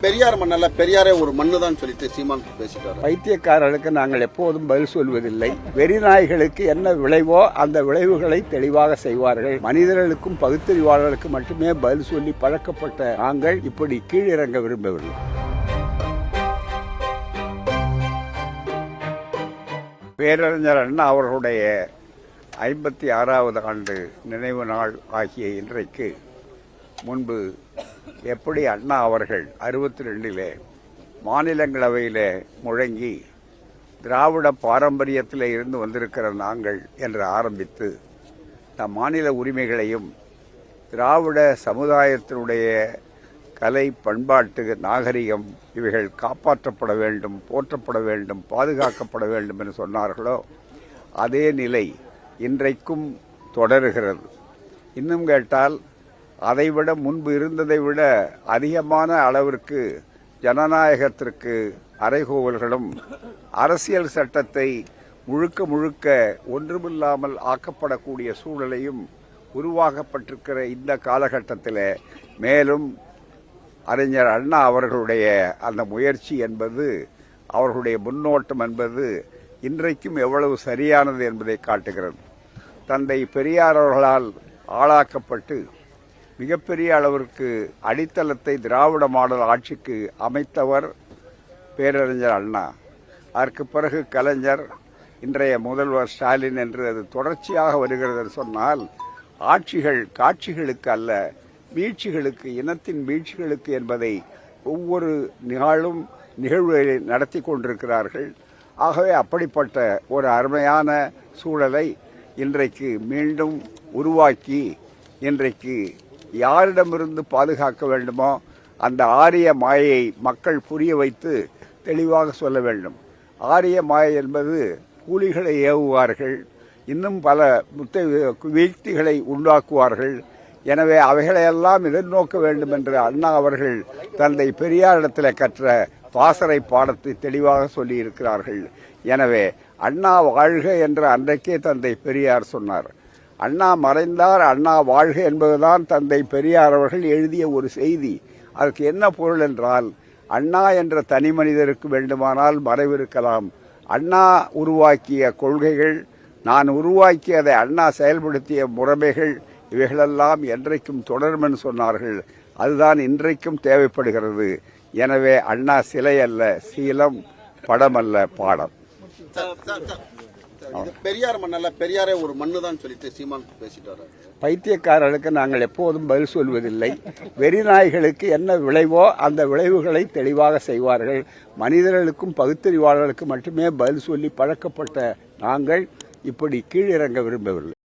பெரியார் மண்ணல்ல, பெரியாரே ஒரு மண்ணு தான் சொல்லிட்டு சீமான் பேசிட்டாரு. பைத்தியக்காரர்களுக்கு நாங்கள் எப்போதும் பதில் சொல்வதில்லை. வெறிநாய்களுக்கு என்ன விளைவோ அந்த விளைவுகளை தெளிவாக செய்வார்கள். மனிதர்களுக்கும் பகுத்தறிவாளர்களுக்கு மட்டுமே பதில் சொல்லி பழக்கப்பட்ட நாங்கள் இப்படி கீழிறங்க விரும்பவில்லை. பேரறிஞர் அண்ணா அவர்களுடைய 56வது ஆண்டு நினைவு நாள் ஆகிய இன்றைக்கு முன்பு எப்படி அண்ணா அவர்கள் 62 மாநிலங்களவையில் முழங்கி திராவிட பாரம்பரியத்தில் இருந்து வந்திருக்கிற நாங்கள் என்று ஆரம்பித்து நம் மாநில உரிமைகளையும் திராவிட சமுதாயத்தினுடைய கலை, பண்பாட்டு, நாகரிகம் இவைகள் காப்பாற்றப்பட வேண்டும், போற்றப்பட வேண்டும், பாதுகாக்கப்பட வேண்டும் என்று சொன்னார்களோ அதே நிலை இன்றைக்கும் தொடருகிறது. இன்னும் கேட்டால் அதைவிட முன்பு இருந்ததை விட அதிகமான அளவிற்கு ஜனநாயகத்திற்கு அறைகூவல்களும் அரசியல் சட்டத்தை முழுக்க முழுக்க ஒன்றுமில்லாமல் ஆக்கப்படக்கூடிய சூழலையும் உருவாக்கப்பட்டிருக்கிற இந்த காலகட்டத்தில் மேலும் அறிஞர் அண்ணா அவர்களுடைய அந்த முயற்சி என்பது, அவர்களுடைய முன்னோட்டம் என்பது இன்றைக்கும் எவ்வளவு சரியானது என்பதை காட்டுகிறது. தந்தை பெரியார் அவர்களால் ஆளாக்கப்பட்டு மிகப்பெரிய அளவிற்கு அடித்தளத்தை திராவிட மாடல் ஆட்சிக்கு அமைத்தவர் பேரறிஞர் அண்ணா. அதற்கு பிறகு கலைஞர், இன்றைய முதல்வர் ஸ்டாலின் என்று அது தொடர்ச்சியாக வருகிறது சொன்னால் ஆட்சிகள் காட்சிகளுக்கு அல்ல, வீழ்ச்சிகளுக்கு, இனத்தின் வீழ்ச்சிகளுக்கு என்பதை ஒவ்வொரு நாளும் நிகழ்வுகளை நடத்தி கொண்டிருக்கிறார்கள். ஆகவே அப்படிப்பட்ட ஒரு அருமையான சூழலை இன்றைக்கு மீண்டும் உருவாக்கி இன்றைக்கு யாரிடமிருந்து பாதுகாக்க வேண்டுமோ அந்த ஆரிய மாயை மக்கள் புரிய வைத்து தெளிவாக சொல்ல வேண்டும். ஆரிய மாயை என்பது கூலிகளை ஏவுவார்கள், இன்னும் பல வீழ்ச்சிகளை உண்டாக்குவார்கள். எனவே அவைகளையெல்லாம் எதிர்நோக்க வேண்டும் என்று அண்ணா அவர்கள் தந்தை பெரியாரிடத்தில் கற்ற பாசறை பாடத்தை தெளிவாக சொல்லியிருக்கிறார்கள். எனவே அண்ணா வாழ்க என்று அன்றைக்கே தந்தை பெரியார் சொன்னார். அண்ணா மறைந்தார், அண்ணா வாழ்க என்பதுதான் தந்தை பெரியார் அவர்கள் எழுதிய ஒரு செய்தி. அதற்கு என்ன பொருள் என்றால், அண்ணா என்ற தனி மனிதருக்கு வேண்டுமானால் மறைவிருக்கலாம், அண்ணா உருவாக்கிய கொள்கைகள், நான் உருவாக்கியதை அண்ணா செயல்படுத்திய முறைமைகள் இவைகளெல்லாம் என்றைக்கும் தொடரும் என்று சொன்னார்கள். அதுதான் இன்றைக்கும் தேவைப்படுகிறது. எனவே அண்ணா சிலை அல்ல, சீலம், படம் அல்ல, பாடம். பெரியார் மண்ணல்ல, பெரியாரே ஒரு மண்ணு தான் சொல்லிட்டு சீமான் பேசிட்டாரு. பைத்தியக்காரர்களுக்கு நாங்கள் எப்போதும் பதில் சொல்வதில்லை. வெறிநாய்களுக்கு என்ன விளைவோ அந்த விளைவுகளை தெளிவாக செய்வார்கள். மனிதர்களுக்கும் பகுத்தறிவாளர்களுக்கு மட்டுமே பதில் சொல்லி பழக்கப்பட்ட நாங்கள் இப்படி கீழிறங்க விரும்பவில்லை.